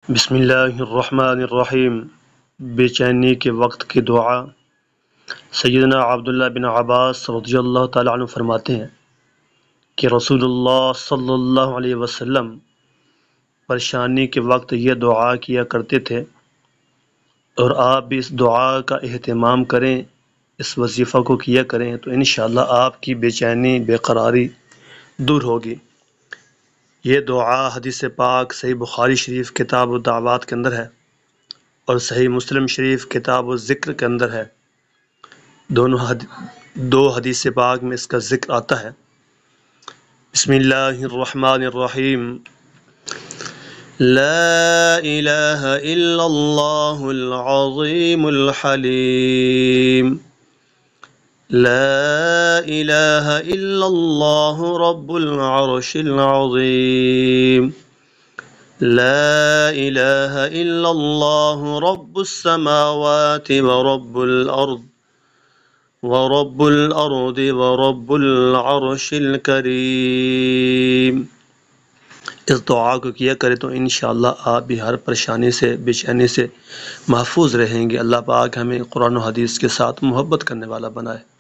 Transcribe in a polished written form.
بسم اللہ الرحمن الرحیم۔ بے چینی کے وقت کی دعا۔ سیدنا عبداللہ بن عباس رضی اللہ تعالیٰ عنہ فرماتے ہیں کہ رسول اللہ صلی اللہ علیہ وسلم پریشانی کے وقت یہ دعا کیا کرتے تھے، اور آپ بھی اس دعا کا اہتمام کریں، اس وظیفہ کو کیا کریں تو انشاءاللہ آپ کی بے چینی بے قراری دور ہوگی۔ یہ دعا حدیث پاک صحیح بخاری شریف کتاب الدعوات کے اندر ہے، اور صحیح مسلم شریف کتاب الذکر کے اندر ہے۔ دو حدیث پاک میں اس کا ذکر آتا ہے۔ بسم اللہ الرحمن الرحیم۔ لا الہ الا اللہ العظیم الحلیم، لا الہ الا اللہ رب العرش العظیم، لا الہ الا اللہ رب السماوات ورب الارض ورب العرش الکریم۔ اس دعا کو کیا کرے تو انشاءاللہ آپ بھی ہر پریشانی سے بے چینی سے محفوظ رہیں گے۔ اللہ پاک ہمیں قرآن و حدیث کے ساتھ محبت کرنے والا بنائے۔